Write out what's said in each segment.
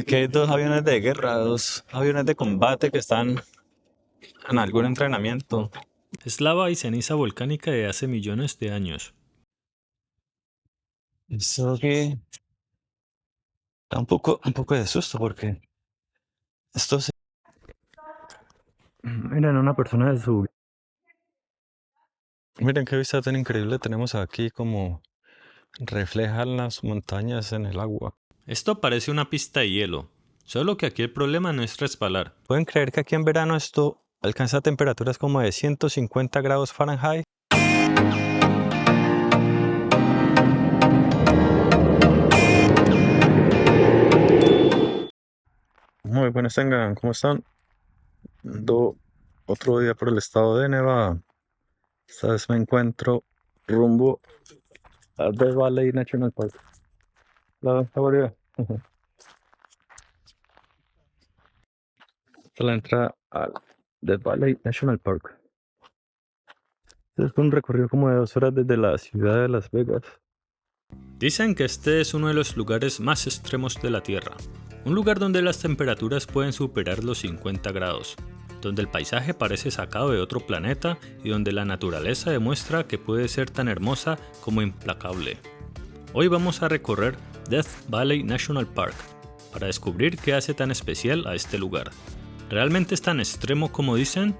Aquí hay dos aviones de guerra, dos aviones de combate que están en algún entrenamiento. Es lava y ceniza volcánica de hace millones de años. Esto aquí da un poco de susto porque esto se... Miren, una persona de su... Miren qué vista tan increíble tenemos aquí, como reflejan las montañas en el agua. Esto parece una pista de hielo, solo que aquí el problema no es resbalar. ¿Pueden creer que aquí en verano esto alcanza temperaturas como de 150 grados Fahrenheit? Muy buenas tengan, ¿cómo están? Otro día por el estado de Nevada. Esta vez me encuentro rumbo a Death Valley National Park. How are you? Esta es la entrada al Death Valley National Park. Es un recorrido como de 2 horas desde la ciudad de Las Vegas. Dicen que este es uno de los lugares más extremos de la Tierra, un lugar donde las temperaturas pueden superar los 50 grados, donde el paisaje parece sacado de otro planeta y donde la naturaleza demuestra que puede ser tan hermosa como implacable. Hoy vamos a recorrer Death Valley National Park para descubrir qué hace tan especial a este lugar. ¿Realmente es tan extremo como dicen?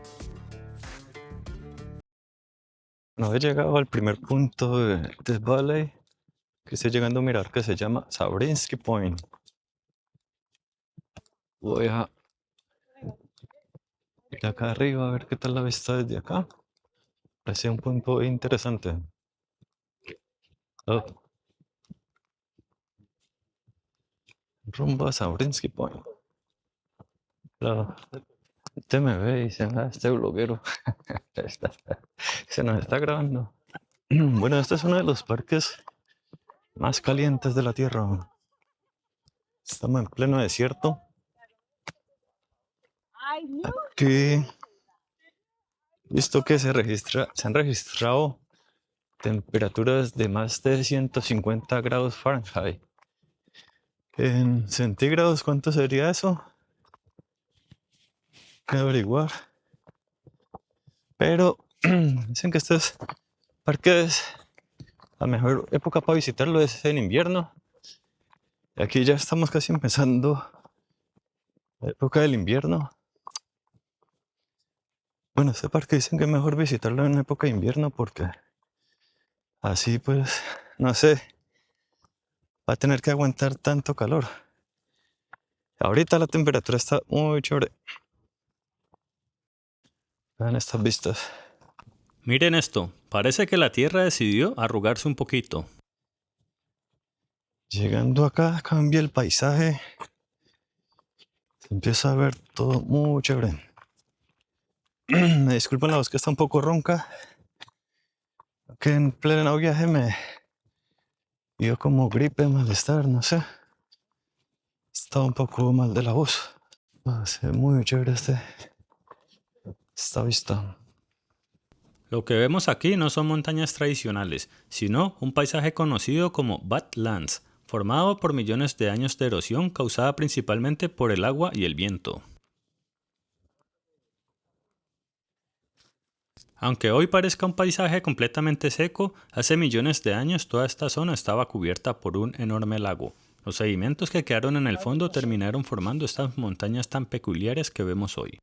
No he llegado al primer punto de Death Valley que estoy llegando a mirar, que se llama Sabrinsky Point. Voy a ir acá arriba a ver qué tal la vista desde acá. Parece un punto interesante. Oh, rumbo a Sabrinsky Point. Usted me ve y dice, este bloguero se nos está grabando. Bueno, este es uno de los parques más calientes de la Tierra. Estamos en pleno desierto. Aquí, visto que se han registrado temperaturas de más de 150 grados Fahrenheit. En centígrados, ¿cuánto sería eso? Hay que averiguar. Pero dicen que estos parques, la mejor época para visitarlo es en invierno. Y aquí ya estamos casi empezando la época del invierno. Bueno, este parque dicen que es mejor visitarlo en época de invierno porque así pues, no sé, va a tener que aguantar tanto calor. Ahorita la temperatura está muy chévere. Vean estas vistas. Miren esto, parece que la Tierra decidió arrugarse un poquito. Llegando acá cambia el paisaje. Se empieza a ver todo muy chévere. Me disculpan la voz que está un poco ronca. Que en pleno viaje me dio como gripe, malestar, no sé. Estaba un poco mal de la voz. Se ve muy chévere esta vista. Lo que vemos aquí no son montañas tradicionales, sino un paisaje conocido como Badlands, formado por millones de años de erosión causada principalmente por el agua y el viento. Aunque hoy parezca un paisaje completamente seco, hace millones de años toda esta zona estaba cubierta por un enorme lago. Los sedimentos que quedaron en el fondo terminaron formando estas montañas tan peculiares que vemos hoy.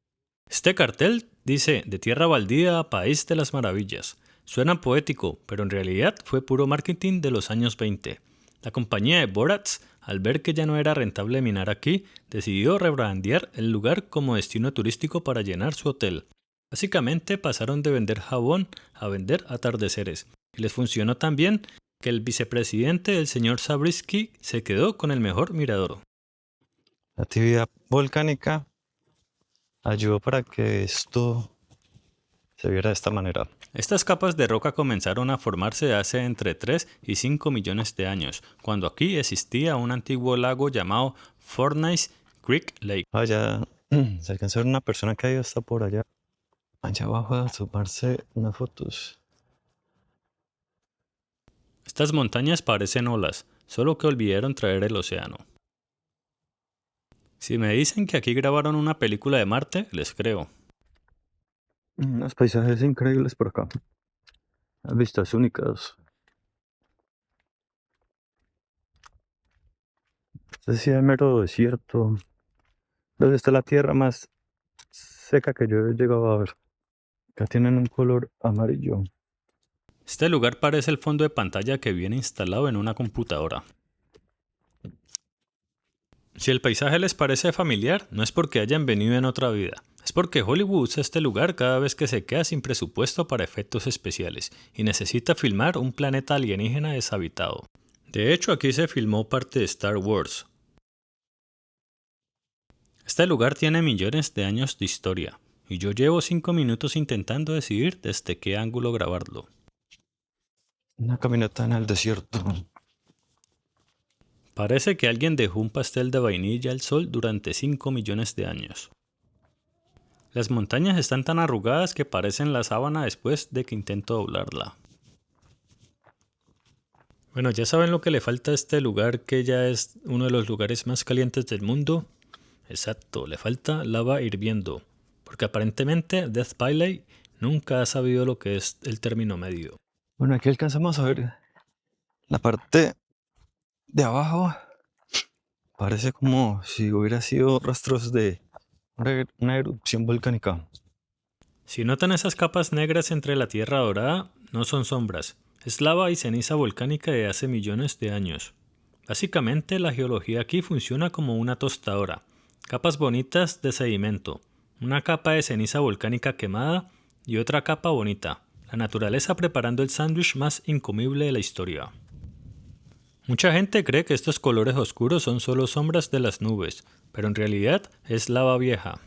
Este cartel dice de tierra baldía a país de las maravillas. Suena poético, pero en realidad fue puro marketing de los años 20. La compañía de Boratz, al ver que ya no era rentable minar aquí, decidió rebrandear el lugar como destino turístico para llenar su hotel. Básicamente pasaron de vender jabón a vender atardeceres, y les funcionó tan bien que el vicepresidente, el señor Zabriskie, se quedó con el mejor mirador. La actividad volcánica ayudó para que esto se viera de esta manera. Estas capas de roca comenzaron a formarse hace entre 3 y 5 millones de años, cuando aquí existía un antiguo lago llamado Fordyce Creek Lake. Allá se alcanza a ver una persona que está por allá abajo a tomarse unas fotos. Estas montañas parecen olas, solo que olvidaron traer el océano. Si me dicen que aquí grabaron una película de Marte, les creo. Unos paisajes increíbles por acá. Las vistas únicas. Este sí es mero desierto. Pero esta es la tierra más seca que yo he llegado a ver. Acá tienen un color amarillo. Este lugar parece el fondo de pantalla que viene instalado en una computadora. Si el paisaje les parece familiar, no es porque hayan venido en otra vida. Es porque Hollywood usa este lugar cada vez que se queda sin presupuesto para efectos especiales y necesita filmar un planeta alienígena deshabitado. De hecho, aquí se filmó parte de Star Wars. Este lugar tiene millones de años de historia, y yo llevo 5 minutos intentando decidir desde qué ángulo grabarlo. Una caminata en el desierto. Parece que alguien dejó un pastel de vainilla al sol durante 5 millones de años. Las montañas están tan arrugadas que parecen la sábana después de que intento doblarla. Bueno, ya saben lo que le falta a este lugar, que ya es uno de los lugares más calientes del mundo. Exacto, le falta lava hirviendo, porque aparentemente Death Valley nunca ha sabido lo que es el término medio. Bueno, aquí alcanzamos a ver la parte de abajo. Parece como si hubiera sido rastros de una erupción volcánica. Si notan esas capas negras entre la tierra dorada, no son sombras, es lava y ceniza volcánica de hace millones de años. Básicamente la geología aquí funciona como una tostadora, capas bonitas de sedimento, una capa de ceniza volcánica quemada y otra capa bonita, la naturaleza preparando el sándwich más incomible de la historia. Mucha gente cree que estos colores oscuros son solo sombras de las nubes, pero en realidad es lava vieja.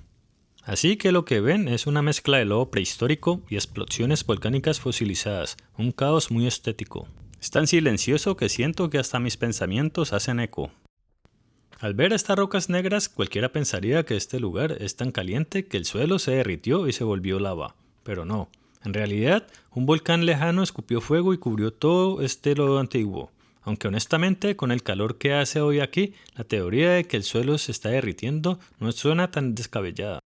Así que lo que ven es una mezcla de lodo prehistórico y explosiones volcánicas fosilizadas, un caos muy estético. Es tan silencioso que siento que hasta mis pensamientos hacen eco. Al ver estas rocas negras, cualquiera pensaría que este lugar es tan caliente que el suelo se derritió y se volvió lava, pero no. En realidad, un volcán lejano escupió fuego y cubrió todo este lodo antiguo. Aunque honestamente, con el calor que hace hoy aquí, la teoría de que el suelo se está derritiendo no suena tan descabellada.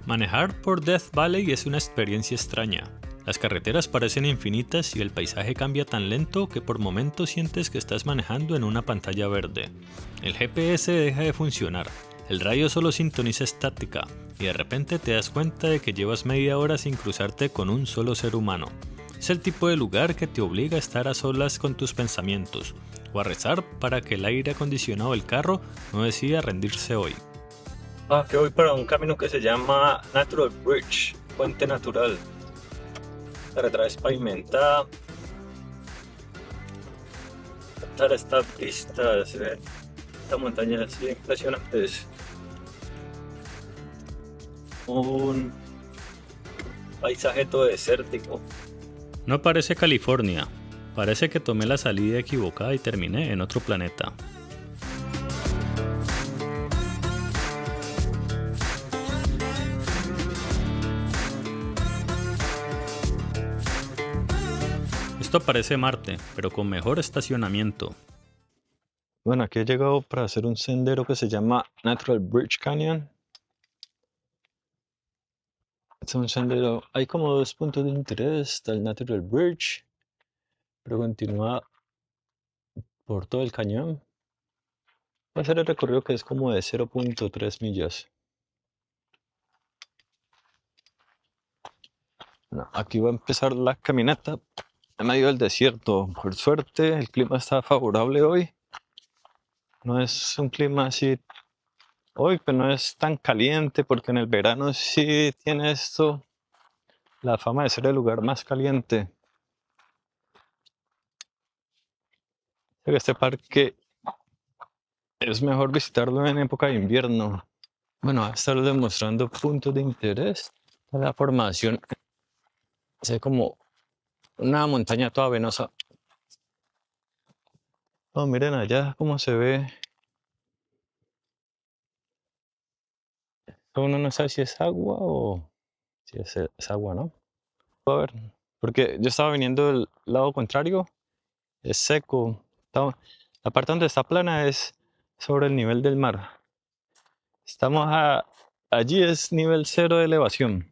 Manejar por Death Valley es una experiencia extraña. Las carreteras parecen infinitas y el paisaje cambia tan lento que por momentos sientes que estás manejando en una pantalla verde. El GPS deja de funcionar, el radio solo sintoniza estática y de repente te das cuenta de que llevas media hora sin cruzarte con un solo ser humano. Es el tipo de lugar que te obliga a estar a solas con tus pensamientos o a rezar para que el aire acondicionado del carro no decida rendirse hoy. Que voy para un camino que se llama Natural Bridge, puente natural. La carretera es pavimentada. Para estas vistas, esta montaña así impresionantes. Un paisaje todo desértico. No parece California. Parece que tomé la salida equivocada y terminé en otro planeta. Esto parece Marte, pero con mejor estacionamiento. Bueno, aquí he llegado para hacer un sendero que se llama Natural Bridge Canyon. Es un sendero, hay como 2 puntos de interés. Está el Natural Bridge, pero continúa por todo el cañón. Va a ser el recorrido que es como de 0.3 millas. Bueno, aquí va a empezar la caminata en medio del desierto. Por suerte, el clima está favorable hoy. No es un clima así hoy, pero no es tan caliente, porque en el verano sí tiene esto la fama de ser el lugar más caliente. Este parque es mejor visitarlo en época de invierno. Bueno, va a estar demostrando puntos de interés. La formación es como una montaña toda venosa. Oh, miren allá cómo se ve. Uno no sabe si es agua o si es agua, ¿no? A ver, porque yo estaba viniendo del lado contrario, es seco. La parte donde está plana es sobre el nivel del mar. Allí es nivel 0 de elevación.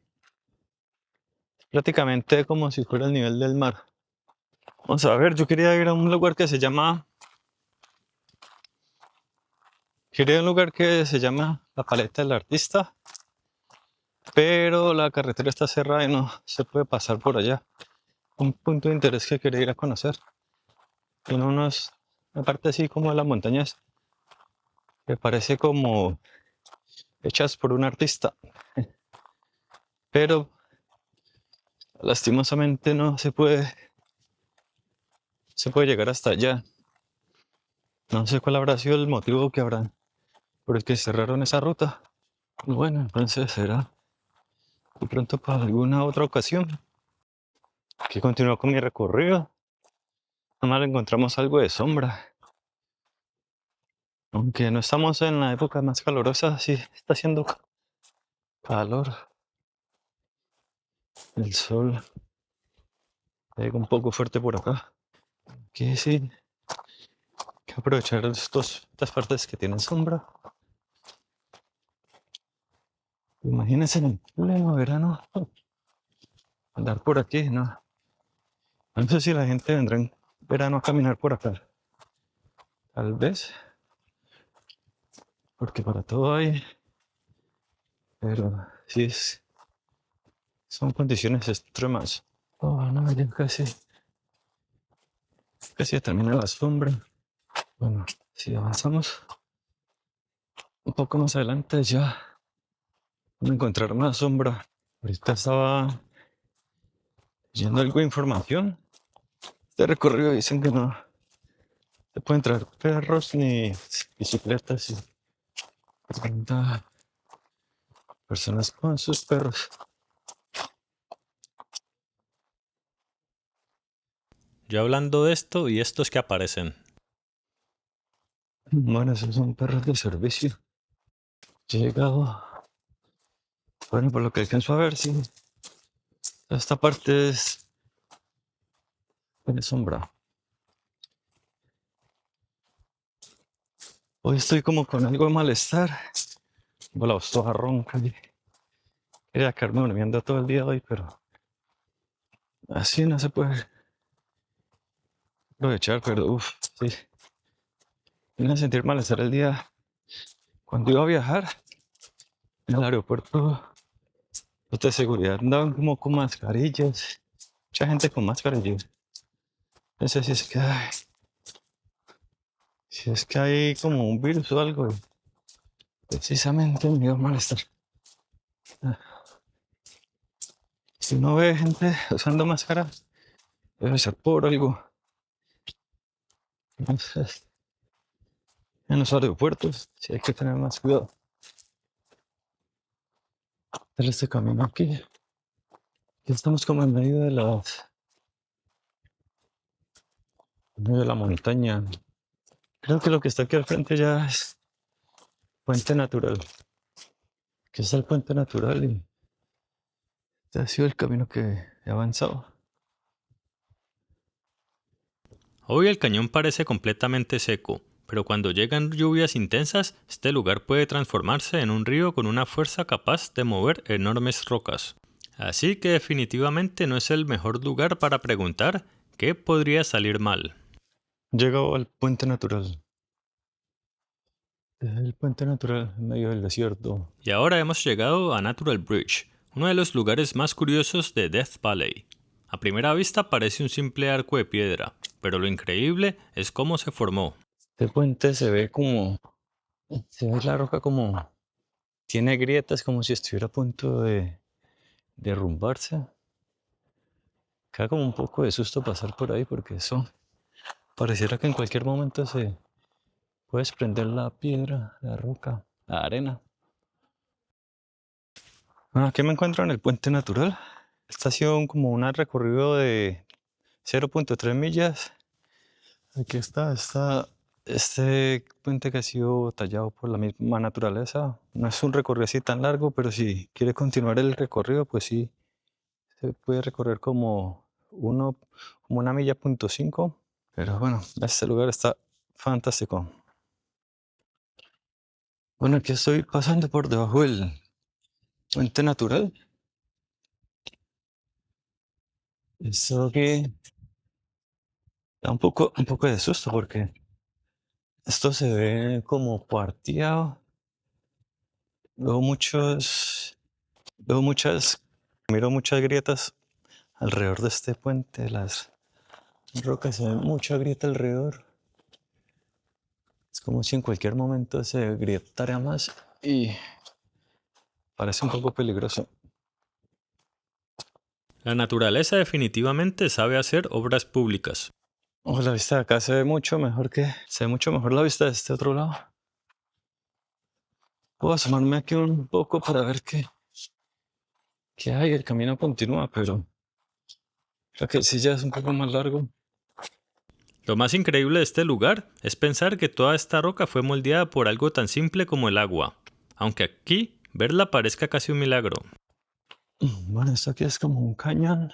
Prácticamente como si fuera el nivel del mar. Vamos a ver, yo quería ir a un lugar que se llama... Quería ir a un lugar que se llama La Paleta del Artista. Pero la carretera está cerrada y no se puede pasar por allá. Un punto de interés que quería ir a conocer. Tiene unos... Una parte así como de las montañas que parece como hechas por un artista. Pero lastimosamente no se puede llegar hasta allá. No sé cuál habrá sido el motivo que habrán por el que cerraron esa ruta. Bueno, entonces será de pronto para alguna otra ocasión que continúo con mi recorrido. Nomás encontramos algo de sombra. Aunque no estamos en la época más calurosa, sí está haciendo calor. El sol pega un poco fuerte por acá. Aquí sí hay que aprovechar estas partes que tienen sombra. Imagínense en el pleno verano andar por aquí, ¿no? No sé si la gente vendrá en verano a caminar por acá. Tal vez. Porque para todo hay. Pero sí son condiciones extremas. Oh, no, ya casi termina la sombra. Bueno, si avanzamos un poco más adelante ya vamos a encontrar más sombra. Ahorita estaba leyendo algo de información. Este recorrido dicen que no se pueden traer perros ni bicicletas y 30 personas con sus perros. Yo hablando de esto y estos que aparecen. Bueno, esos son perros de servicio. He llegado. Bueno, por lo que alcanzo a ver, sí. Esta parte tiene sombra. Hoy estoy como con algo de malestar. Tengo la voz toda ronca. Quería quedarme durmiendo todo el día hoy, pero así no se puede aprovechar. Pero uff, sí. Vine a sentir malestar el día cuando iba a viajar en el aeropuerto. Los de seguridad andaban como con mascarillas. Mucha gente con mascarillas. No sé si es que hay como un virus o algo. Precisamente me dio malestar. Si uno ve gente usando máscara, debe ser por algo. Entonces, en los aeropuertos sí hay que tener más cuidado. Hacer este camino aquí. Aquí estamos como en medio de la montaña. Creo que lo que está aquí al frente ya es puente natural. Aquí está el puente natural y este ha sido el camino que he avanzado. Hoy el cañón parece completamente seco, pero cuando llegan lluvias intensas, este lugar puede transformarse en un río con una fuerza capaz de mover enormes rocas. Así que definitivamente no es el mejor lugar para preguntar qué podría salir mal. Llegado al puente natural. Es el puente natural en medio del desierto. Y ahora hemos llegado a Natural Bridge, uno de los lugares más curiosos de Death Valley. A primera vista parece un simple arco de piedra, pero lo increíble es cómo se formó. Este puente se ve la roca como, tiene grietas como si estuviera a punto de derrumbarse. Queda como un poco de susto pasar por ahí porque eso pareciera que en cualquier momento se puede desprender la piedra, la roca, la arena. Bueno, aquí me encuentro en el puente natural. Esta ha sido como un recorrido de 0.3 millas. Aquí está este puente que ha sido tallado por la misma naturaleza. No es un recorrido así tan largo, pero si quiere continuar el recorrido, pues sí, se puede recorrer como una milla.5. Pero bueno, este lugar está fantástico. Bueno, aquí estoy pasando por debajo del puente natural. Esto aquí da un poco de susto porque esto se ve como cuarteado. Veo muchos, veo muchas, miro muchas grietas alrededor de este puente. Las rocas se ven mucha grieta alrededor. Es como si en cualquier momento se grietara más y parece un poco peligroso. La naturaleza definitivamente sabe hacer obras públicas. Oh, la vista de acá se ve mucho mejor la vista de este otro lado. Puedo asomarme aquí un poco para ver qué hay. El camino continúa, pero creo que sí ya es un poco más largo. Lo más increíble de este lugar es pensar que toda esta roca fue moldeada por algo tan simple como el agua, aunque aquí verla parezca casi un milagro. Bueno, esto aquí es como un cañón.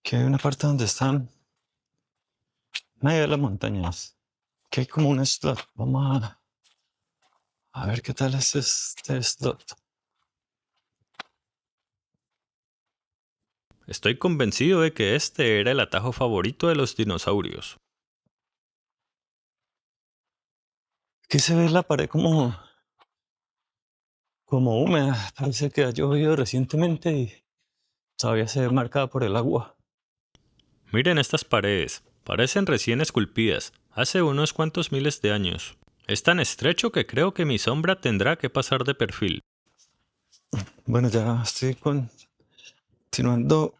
Que hay una parte donde están medio de las montañas. Que hay como un slot. Vamos a ver qué tal es este slot. Estoy convencido de que este era el atajo favorito de los dinosaurios. Aquí se ve la pared como húmeda. Parece que ha llovido recientemente y todavía se ve marcada por el agua. Miren estas paredes, parecen recién esculpidas, hace unos cuantos miles de años. Es tan estrecho que creo que mi sombra tendrá que pasar de perfil. Bueno, ya estoy continuando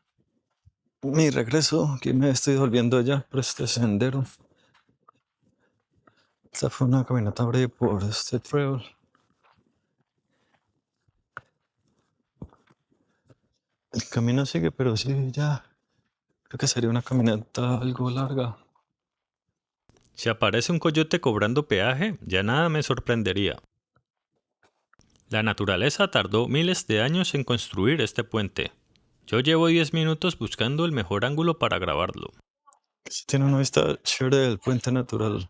mi regreso. Aquí me estoy volviendo ya por este sendero. Esta fue una caminata breve por este trail. El camino sigue, pero sí, ya creo que sería una caminata algo larga. Si aparece un coyote cobrando peaje, ya nada me sorprendería. La naturaleza tardó miles de años en construir este puente. Yo llevo 10 minutos buscando el mejor ángulo para grabarlo. Sí, tiene una vista chévere del puente natural.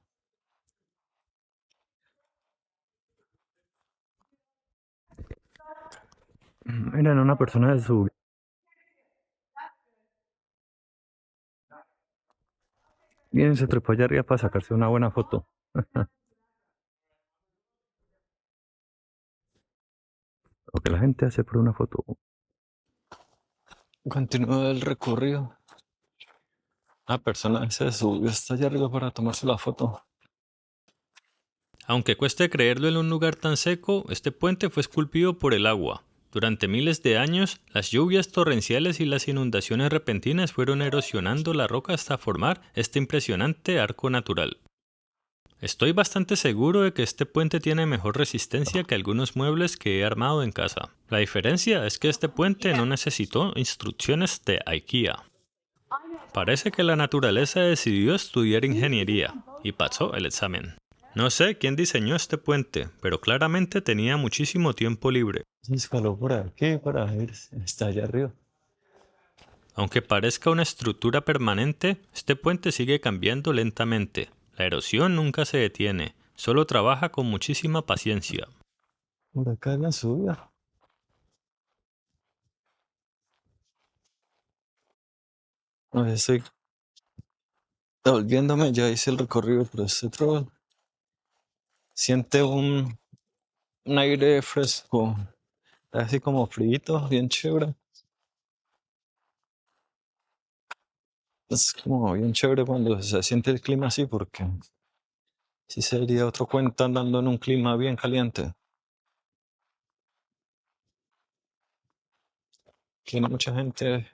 Miren, una persona de su... Bien, se trepó allá arriba para sacarse una buena foto. Lo que la gente hace por una foto. Continúa el recorrido. Una persona se subió hasta allá arriba para tomarse la foto. Aunque cueste creerlo en un lugar tan seco, este puente fue esculpido por el agua. Durante miles de años, las lluvias torrenciales y las inundaciones repentinas fueron erosionando la roca hasta formar este impresionante arco natural. Estoy bastante seguro de que este puente tiene mejor resistencia que algunos muebles que he armado en casa. La diferencia es que este puente no necesitó instrucciones de IKEA. Parece que la naturaleza decidió estudiar ingeniería y pasó el examen. No sé quién diseñó este puente, pero claramente tenía muchísimo tiempo libre. Se escaló por aquí para ir hasta allá arriba. Aunque parezca una estructura permanente, este puente sigue cambiando lentamente. La erosión nunca se detiene, solo trabaja con muchísima paciencia. Por acá en la subida. No, ya estoy volviéndome, ya hice el recorrido por este trail. Siente un aire fresco, así como frío, bien chévere. Es como bien chévere cuando se siente el clima así, porque sí sería otro cuento andando en un clima bien caliente. Tiene mucha gente,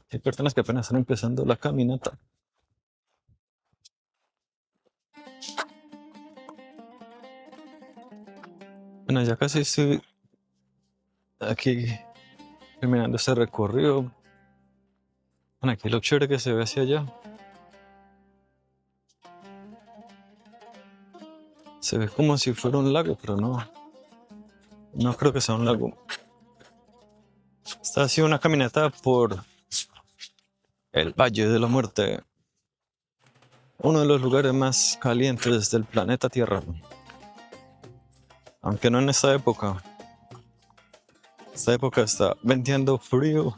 hay personas que apenas están empezando la caminata. Bueno, ya casi estoy aquí terminando este recorrido. Bueno, aquí lo chévere que se ve hacia allá. Se ve como si fuera un lago, pero no creo que sea un lago. Esta ha sido una caminata por el Valle de la Muerte. uno de los lugares más calientes del planeta Tierra. Aunque no en esta época. Esta época está venteando frío.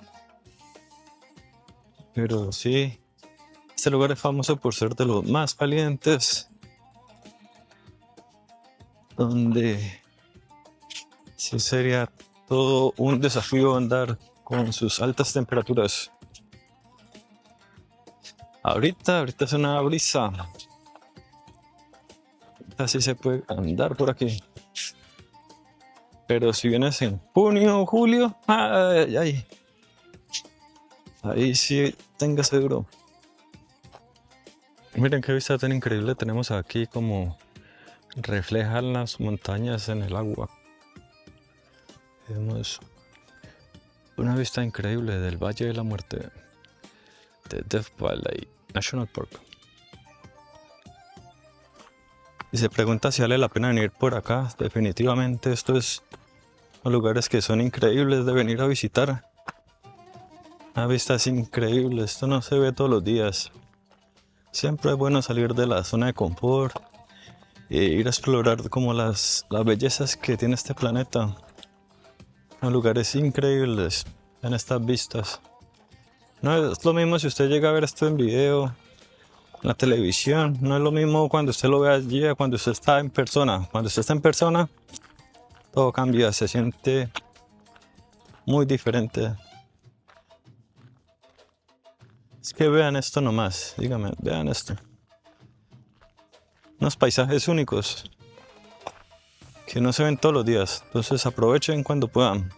Pero sí, este lugar es famoso por ser de los más calientes. Donde sí sería todo un desafío andar con sus altas temperaturas. Ahorita es una brisa. Ahorita sí se puede andar por aquí. Pero si vienes en junio o julio, ay, ay, ahí sí tenga seguro. Miren qué vista tan increíble tenemos aquí, como reflejan las montañas en el agua. Vemos una vista increíble del Valle de la Muerte de Death Valley National Park. Y se pregunta si vale la pena venir por acá. Definitivamente esto es unos lugares que son increíbles de venir a visitar. Una vista es increíble, esto no se ve todos los días. Siempre es bueno salir de la zona de confort e ir a explorar como las bellezas que tiene este planeta. Unos lugares increíbles en estas vistas. No es lo mismo si usted llega a ver esto en video, en la televisión. No es lo mismo cuando usted lo ve allí a cuando usted está en persona. Cuando usted está en persona, todo cambia, se siente muy diferente. Es que vean esto nomás, dígame, vean esto. Unos paisajes únicos que no se ven todos los días. Entonces aprovechen cuando puedan.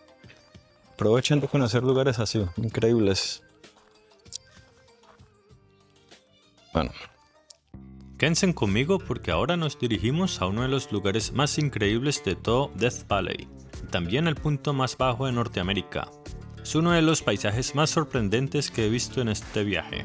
Aprovechen de conocer lugares así, increíbles. Bueno, Quédense conmigo porque ahora nos dirigimos a uno de los lugares más increíbles de todo Death Valley, también el punto más bajo de Norteamérica. Es uno de los paisajes más sorprendentes que he visto en este viaje.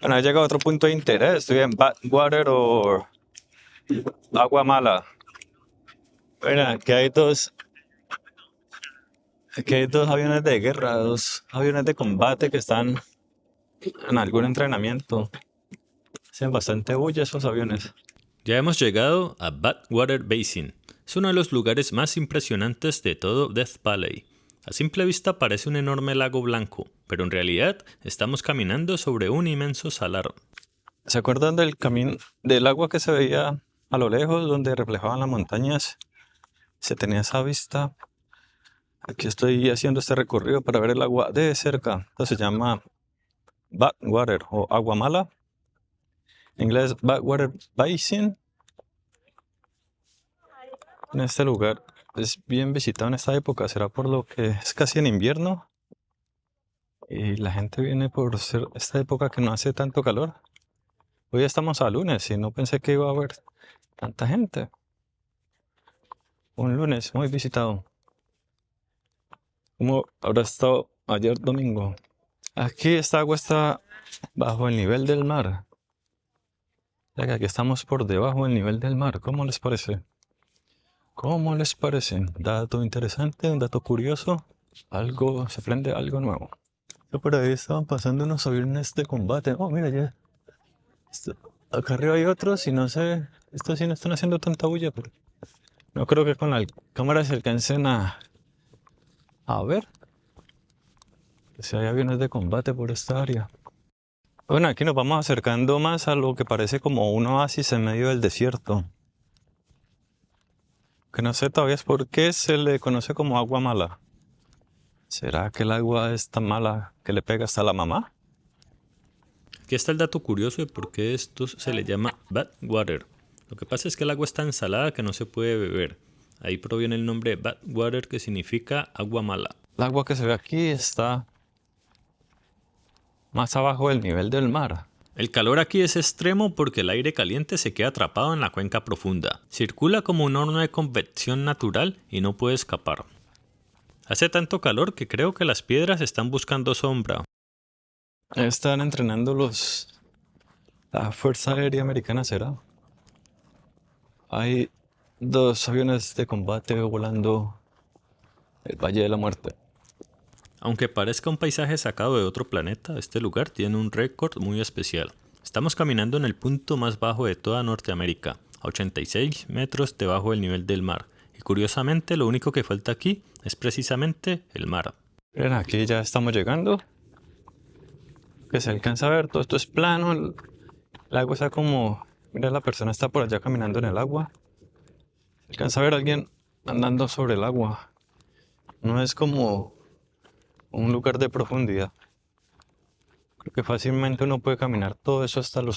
bueno, he llegado a otro punto de interés. Estoy en Badwater o Agua Mala. Bueno, aquí hay dos aviones de guerra, dos aviones de combate que están en algún entrenamiento. Hacen bastante bulla esos aviones. Ya hemos llegado a Badwater Basin. Es uno de los lugares más impresionantes de todo Death Valley. A simple vista parece un enorme lago blanco, pero en realidad estamos caminando sobre un inmenso salar. ¿Se acuerdan del agua que se veía a lo lejos, donde reflejaban las montañas? Se tenía esa vista. Aquí estoy haciendo este recorrido para ver el agua de cerca. Esto se llama Badwater o Agua Mala. En inglés, Badwater Basin. En este lugar es bien visitado en esta época. Será por lo que es casi en invierno. Y la gente viene por ser esta época que no hace tanto calor. Hoy estamos a lunes y no pensé que iba a haber tanta gente. Un lunes muy visitado. Como habrá estado ayer domingo. Aquí esta agua está bajo el nivel del mar. Ya que aquí estamos por debajo del nivel del mar. ¿Cómo les parece? ¿Cómo les parece? Un dato interesante, un dato curioso. Se aprende algo nuevo. Por ahí estaban pasando unos aviones de combate. Oh, mira ya. Acá arriba hay otros y no sé. Estos sí no están haciendo tanta bulla, pero no creo que con la cámara se alcancen a ver si hay aviones de combate por esta área. Bueno, aquí nos vamos acercando más a lo que parece como un oasis en medio del desierto. Que no sé todavía es por qué se le conoce como agua mala. ¿Será que el agua es tan mala que le pega hasta la mamá? Aquí está el dato curioso de por qué esto se le llama Badwater. Lo que pasa es que el agua es tan salada que no se puede beber. Ahí proviene el nombre Badwater, que significa agua mala. El agua que se ve aquí está más abajo del nivel del mar. El calor aquí es extremo porque el aire caliente se queda atrapado en la cuenca profunda. Circula como un horno de convección natural y no puede escapar. Hace tanto calor que creo que las piedras están buscando sombra. Están entrenando la Fuerza Aérea Americana, ¿será? Hay dos aviones de combate volando el Valle de la Muerte. Aunque parezca un paisaje sacado de otro planeta, este lugar tiene un récord muy especial. Estamos caminando en el punto más bajo de toda Norteamérica, a 86 metros debajo del nivel del mar. Y curiosamente, lo único que falta aquí es precisamente el mar. Miren, aquí ya estamos llegando. Que se alcanza a ver, todo esto es plano. El agua está como... Mira, la persona está por allá caminando en el agua. Se alcanza a ver a alguien andando sobre el agua. No es como un lugar de profundidad. Creo que fácilmente uno puede caminar todo eso hasta al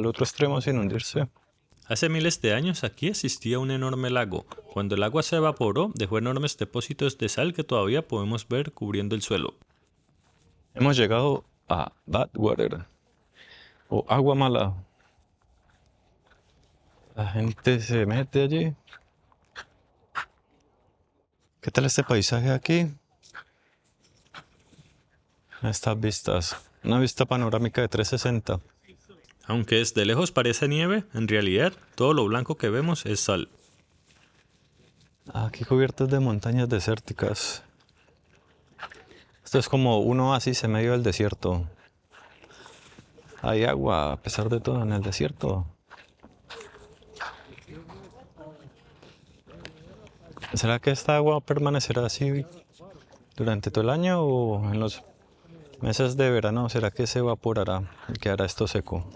otro extremo sin hundirse. Hace miles de años aquí existía un enorme lago. Cuando el agua se evaporó, dejó enormes depósitos de sal que todavía podemos ver cubriendo el suelo. Hemos llegado a Badwater, o Agua Mala. La gente se mete allí. ¿Qué tal este paisaje aquí? Estas vistas. Una vista panorámica de 360. Aunque desde lejos parece nieve, en realidad todo lo blanco que vemos es sal. Aquí cubiertos de montañas desérticas. Esto es como un oasis en medio del desierto. Hay agua a pesar de todo en el desierto. ¿Será que esta agua permanecerá así durante todo el año o en los meses de verano? ¿Será que se evaporará y quedará esto seco?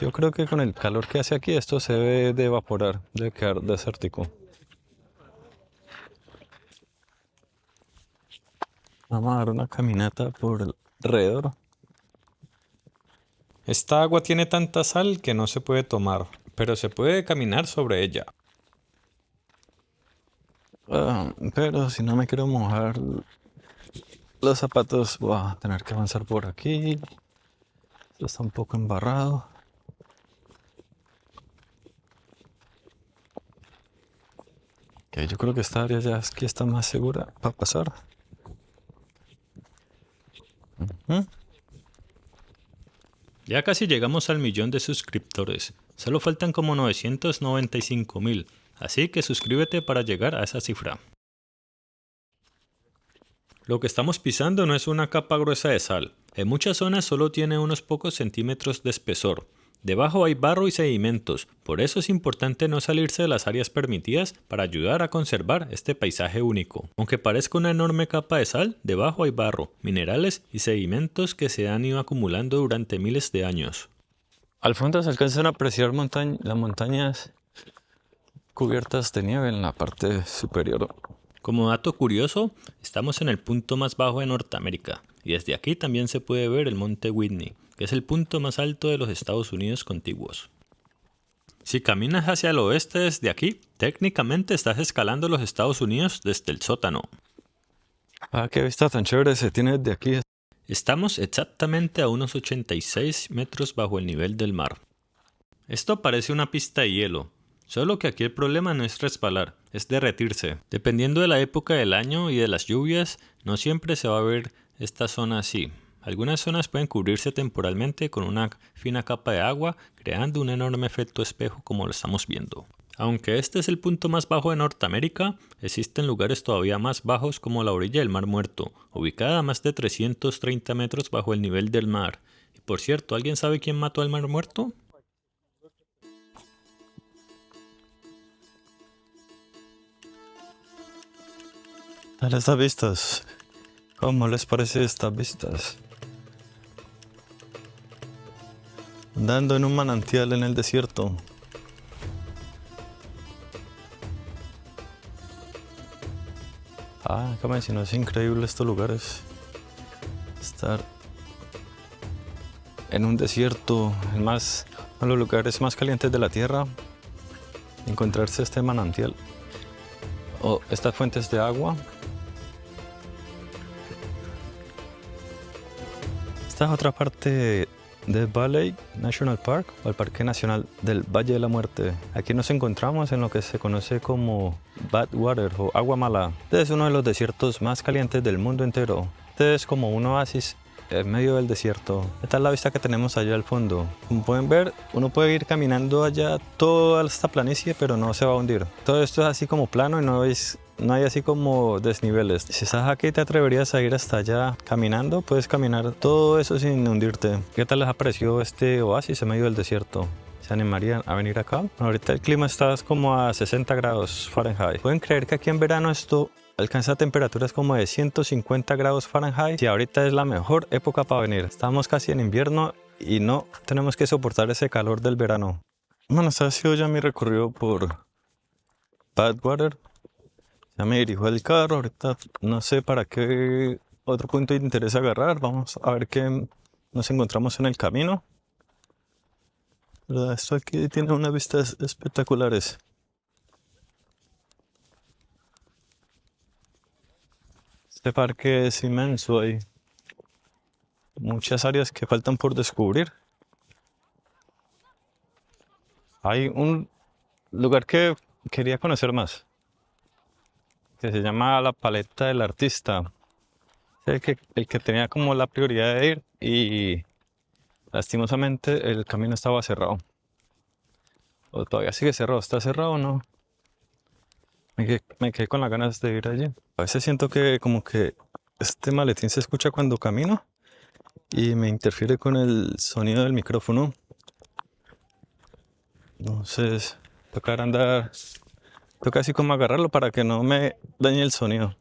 Yo creo que con el calor que hace aquí esto se debe de evaporar, debe quedar desértico. Vamos a dar una caminata por alrededor. Esta agua tiene tanta sal que no se puede tomar, pero se puede caminar sobre ella. Pero si no me quiero mojar los zapatos, voy a tener que avanzar por aquí. Esto está un poco embarrado. Ok, yo creo que esta área ya aquí está más segura para pasar. Ya casi llegamos al 1.000.000 de suscriptores. Solo faltan como 995.000. Así que suscríbete para llegar a esa cifra. Lo que estamos pisando no es una capa gruesa de sal. En muchas zonas solo tiene unos pocos centímetros de espesor. Debajo hay barro y sedimentos, por eso es importante no salirse de las áreas permitidas para ayudar a conservar este paisaje único. Aunque parezca una enorme capa de sal, debajo hay barro, minerales y sedimentos que se han ido acumulando durante miles de años. Al fondo se alcanzan a apreciar las montañas cubiertas de nieve en la parte superior. Como dato curioso, estamos en el punto más bajo de Norteamérica, y desde aquí también se puede ver el monte Whitney, que es el punto más alto de los Estados Unidos contiguos. Si caminas hacia el oeste desde aquí, técnicamente estás escalando los Estados Unidos desde el sótano. Ah, qué vista tan chévere se tiene desde aquí. Estamos exactamente a unos 86 metros bajo el nivel del mar. Esto parece una pista de hielo, solo que aquí el problema no es resbalar, es derretirse. Dependiendo de la época del año y de las lluvias, no siempre se va a ver esta zona así. Algunas zonas pueden cubrirse temporalmente con una fina capa de agua, creando un enorme efecto espejo como lo estamos viendo. Aunque este es el punto más bajo de Norteamérica, existen lugares todavía más bajos como la orilla del Mar Muerto, ubicada a más de 330 metros bajo el nivel del mar. Y por cierto, ¿alguien sabe quién mató al Mar Muerto? Dale estas vistas. ¿Cómo les parece estas vistas? Andando en un manantial en el desierto. Déjame decir, no es increíble estos lugares. Estar en un desierto, uno de los lugares más calientes de la tierra. Encontrarse este manantial o estas fuentes de agua. Esta es otra parte de Valley National Park, o el Parque Nacional del Valle de la Muerte. Aquí nos encontramos en lo que se conoce como Badwater o Agua Mala. Este es uno de los desiertos más calientes del mundo entero. Este es como un oasis en medio del desierto. Esta es la vista que tenemos allá al fondo. Como pueden ver, uno puede ir caminando allá toda esta planicie, pero no se va a hundir. Todo esto es así como plano y no hay así como desniveles. Si estás aquí, te atreverías a ir hasta allá caminando, puedes caminar todo eso sin hundirte. ¿Qué tal les ha parecido este oasis en medio del desierto? ¿Se animarían a venir acá? Ahorita el clima está como a 60 grados Fahrenheit. ¿Pueden creer que aquí en verano esto alcanza temperaturas como de 150 grados Fahrenheit? Y ahorita es la mejor época para venir. Estamos casi en invierno y no tenemos que soportar ese calor del verano. Bueno, este ha sido ya mi recorrido por Badwater. Ya me dirijo al carro. Ahorita no sé para qué otro punto de interés agarrar. Vamos a ver qué nos encontramos en el camino. ¿Verdad? Esto aquí tiene unas vistas espectaculares. Este parque es inmenso, hay muchas áreas que faltan por descubrir. Hay un lugar que quería conocer más, que se llama La Paleta del Artista. El que tenía como la prioridad de ir y lastimosamente el camino estaba cerrado. O todavía sigue cerrado, ¿está cerrado o no? Me quedé con las ganas de ir allí. A veces siento que como que este maletín se escucha cuando camino y me interfiere con el sonido del micrófono. Entonces, toca así como agarrarlo para que no me dañe el sonido.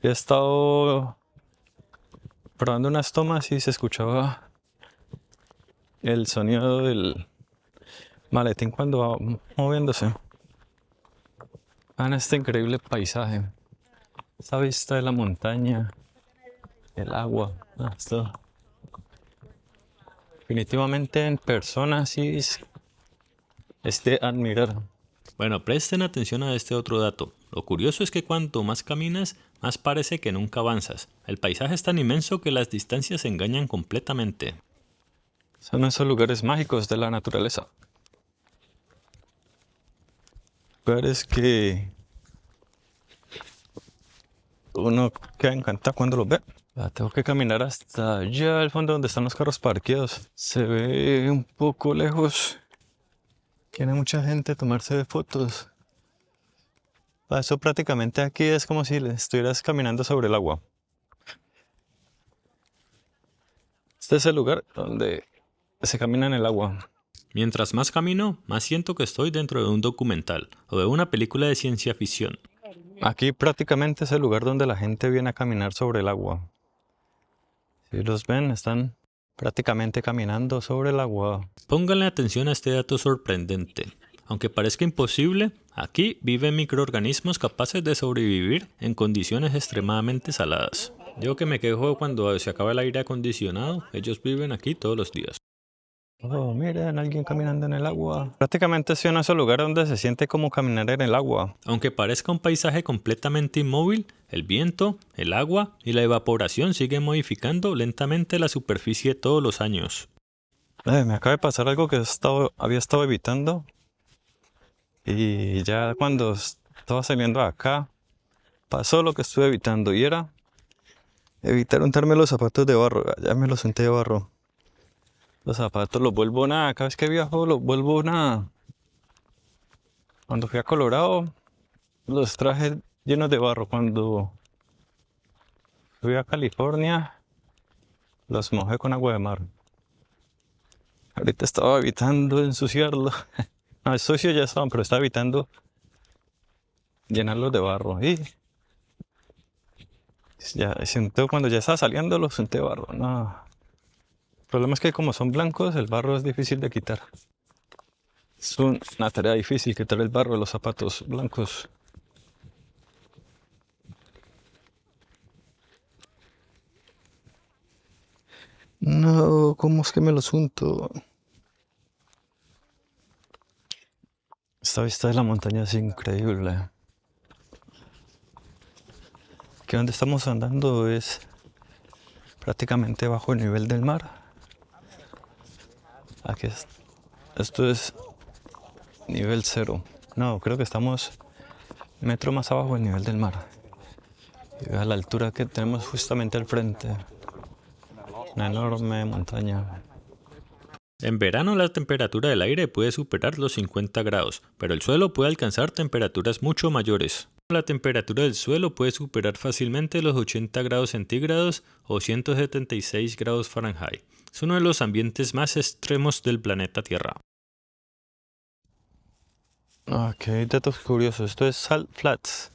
He estado probando unas tomas y se escuchaba el sonido del maletín cuando va moviéndose. Vean este increíble paisaje. Esta vista de la montaña, el agua. Esto definitivamente en persona sí es de admirar. Bueno, presten atención a este otro dato. Lo curioso es que cuanto más caminas, más parece que nunca avanzas. El paisaje es tan inmenso que las distancias engañan completamente. Son esos lugares mágicos de la naturaleza. Lugares que uno queda encantado cuando los ve. Tengo que caminar hasta allá al fondo donde están los carros parqueados. Se ve un poco lejos. Tiene mucha gente a tomarse fotos. Eso prácticamente aquí es como si estuvieras caminando sobre el agua. Este es el lugar donde se camina en el agua. Mientras más camino, más siento que estoy dentro de un documental o de una película de ciencia ficción. Aquí prácticamente es el lugar donde la gente viene a caminar sobre el agua. Si los ven, están prácticamente caminando sobre el agua. Pónganle atención a este dato sorprendente. Aunque parezca imposible, aquí viven microorganismos capaces de sobrevivir en condiciones extremadamente saladas. Yo que me quejo cuando se acaba el aire acondicionado, ellos viven aquí todos los días. Oh, miren, alguien caminando en el agua. Prácticamente es uno de esos lugares donde se siente como caminar en el agua. Aunque parezca un paisaje completamente inmóvil, el viento, el agua y la evaporación siguen modificando lentamente la superficie todos los años. Me acaba de pasar algo que había estado evitando. Y ya cuando estaba saliendo de acá, pasó lo que estuve evitando. Y era evitar untarme los zapatos de barro. Ya me los unté de barro. Los zapatos los vuelvo nada. Cada vez que viajo los vuelvo nada. Cuando fui a Colorado, los traje llenos de barro. Cuando fui a California, los mojé con agua de mar. Ahorita estaba evitando ensuciarlo. No, el sucio ya estaban, pero estaba evitando llenarlos de barro. Y ya siento cuando ya estaba saliendo los senté barro. No. El problema es que como son blancos, el barro es difícil de quitar. Es una tarea difícil quitar el barro de los zapatos blancos. No, ¿cómo es que me los unto? Esta vista de la montaña es increíble. Aquí donde estamos andando es prácticamente bajo el nivel del mar. Esto es nivel 0. No, creo que estamos metro más abajo del nivel del mar. Y a la altura que tenemos justamente al frente. Una enorme montaña. En verano la temperatura del aire puede superar los 50 grados, pero el suelo puede alcanzar temperaturas mucho mayores. La temperatura del suelo puede superar fácilmente los 80 grados centígrados o 176 grados Fahrenheit. Es uno de los ambientes más extremos del planeta Tierra. Ok, datos curiosos. Esto es Salt Flats.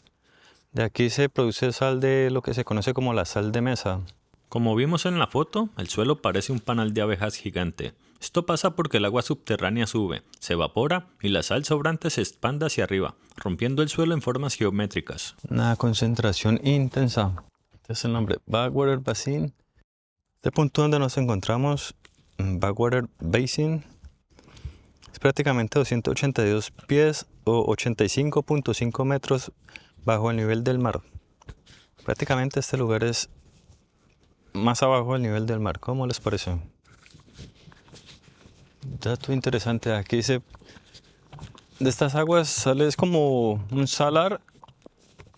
De aquí se produce sal de lo que se conoce como la sal de mesa. Como vimos en la foto, el suelo parece un panal de abejas gigante. Esto pasa porque el agua subterránea sube, se evapora y la sal sobrante se expande hacia arriba, rompiendo el suelo en formas geométricas. Una concentración intensa. Este es el nombre, Backwater Basin. Este punto donde nos encontramos, Backwater Basin, es prácticamente 282 pies o 85.5 metros bajo el nivel del mar. Prácticamente este lugar es más abajo del nivel del mar. ¿Cómo les parece? Dato interesante, aquí dice, de estas aguas sale, es como un salar,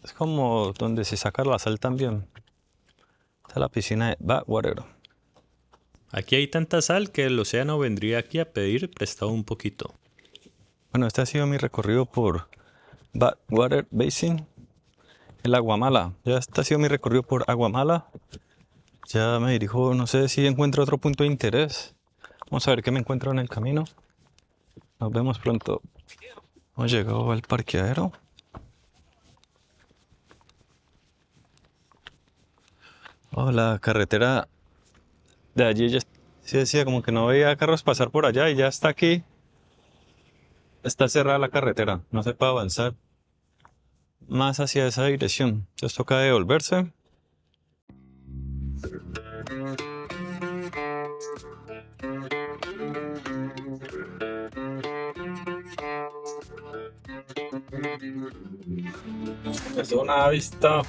es como donde se saca la sal también. Está la piscina de Backwater. Aquí hay tanta sal que el océano vendría aquí a pedir prestado un poquito. Bueno, este ha sido mi recorrido por Backwater Basin, el Aguamala. Ya este ha sido mi recorrido por Aguamala. Ya me dirijo, no sé si encuentro otro punto de interés. Vamos a ver qué me encuentro en el camino. Nos vemos pronto. Hemos llegado al parqueadero. Oh, la carretera de allí ya sí decía como que no veía carros pasar por allá y ya está aquí. Está cerrada la carretera, no se puede avanzar más hacia esa dirección. Entonces toca devolverse. Es una vista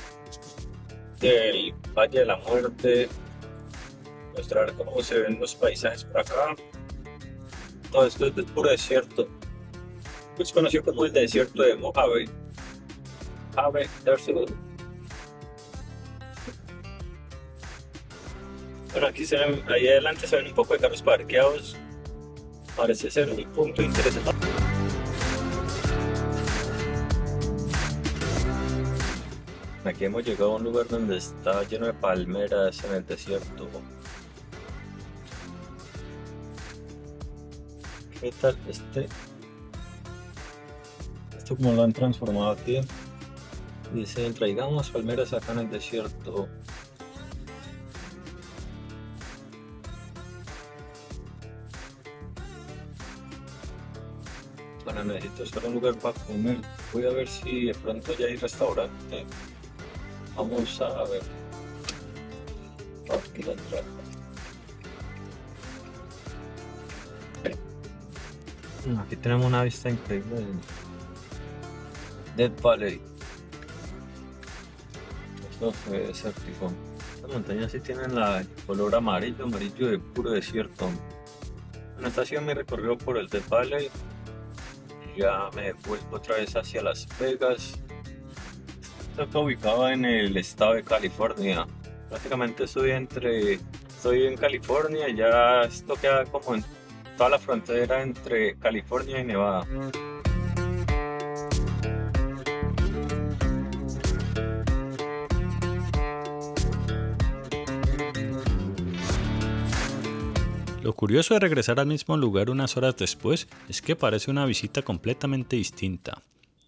del Valle de la Muerte. Mostrar cómo se ven los paisajes por acá. Todo esto es de puro desierto. Es conocido como el desierto de Mojave. Mojave Desert. Bueno, aquí se ven, ahí adelante se ven un poco de carros parqueados. Parece ser un punto interesante. Aquí hemos llegado a un lugar donde está lleno de palmeras en el desierto. ¿Qué tal esto como lo han transformado aquí? Dice, traigamos palmeras acá en el desierto. Bueno, necesito buscar un lugar para comer. Voy a ver si de pronto ya hay restaurante. Vamos a ver. Aquí la entrada. Aquí tenemos una vista increíble de Death Valley. Esto se ve desértico. Las montañas sí tienen el color amarillo de puro desierto. Bueno, esta ha sido mi recorrido por el Death Valley. Ya me vuelvo otra vez hacia Las Vegas. Esto está ubicado en el estado de California. Prácticamente estoy en California y ya esto queda como en toda la frontera entre California y Nevada. Lo curioso de regresar al mismo lugar unas horas después es que parece una visita completamente distinta.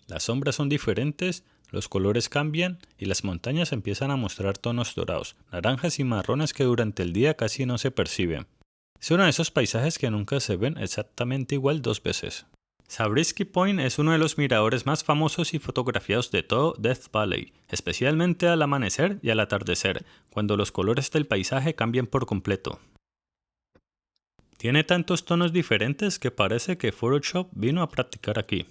Las sombras son diferentes, los colores cambian y las montañas empiezan a mostrar tonos dorados, naranjas y marrones que durante el día casi no se perciben. Es uno de esos paisajes que nunca se ven exactamente igual dos veces. Zabriskie Point es uno de los miradores más famosos y fotografiados de todo Death Valley, especialmente al amanecer y al atardecer, cuando los colores del paisaje cambian por completo. Tiene tantos tonos diferentes que parece que Photoshop vino a practicar aquí.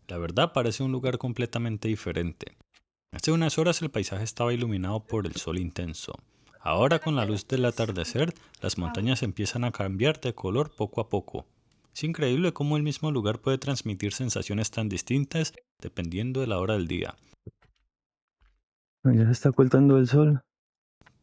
La verdad parece un lugar completamente diferente. Hace unas horas el paisaje estaba iluminado por el sol intenso. Ahora con la luz del atardecer, las montañas empiezan a cambiar de color poco a poco. Es increíble cómo el mismo lugar puede transmitir sensaciones tan distintas dependiendo de la hora del día. Ya se está ocultando el sol.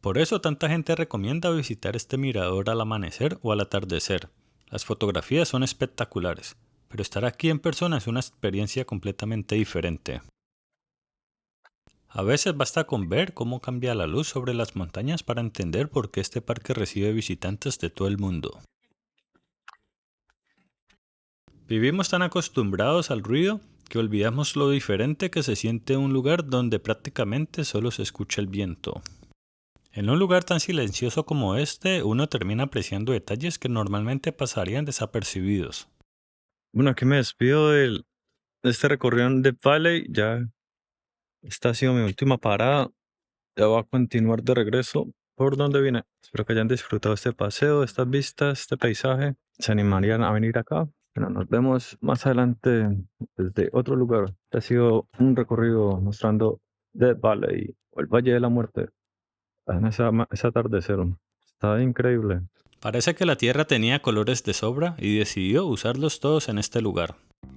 Por eso tanta gente recomienda visitar este mirador al amanecer o al atardecer. Las fotografías son espectaculares, pero estar aquí en persona es una experiencia completamente diferente. A veces basta con ver cómo cambia la luz sobre las montañas para entender por qué este parque recibe visitantes de todo el mundo. Vivimos tan acostumbrados al ruido que olvidamos lo diferente que se siente un lugar donde prácticamente solo se escucha el viento. En un lugar tan silencioso como este, uno termina apreciando detalles que normalmente pasarían desapercibidos. Bueno, aquí me despido de este recorrido en Death Valley. Ya esta ha sido mi última parada. Ya voy a continuar de regreso por donde vine. Espero que hayan disfrutado este paseo, estas vistas, este paisaje. Se animarían a venir acá. Bueno, nos vemos más adelante desde otro lugar. Este ha sido un recorrido mostrando Death Valley o el Valle de la Muerte. En ese atardecer. Está increíble. Parece que la Tierra tenía colores de sobra y decidió usarlos todos en este lugar.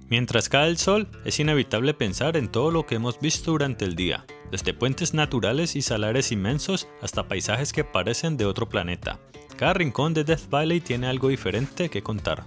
Mientras cae el sol, es inevitable pensar en todo lo que hemos visto durante el día, desde puentes naturales y salares inmensos hasta paisajes que parecen de otro planeta. Cada rincón de Death Valley tiene algo diferente que contar.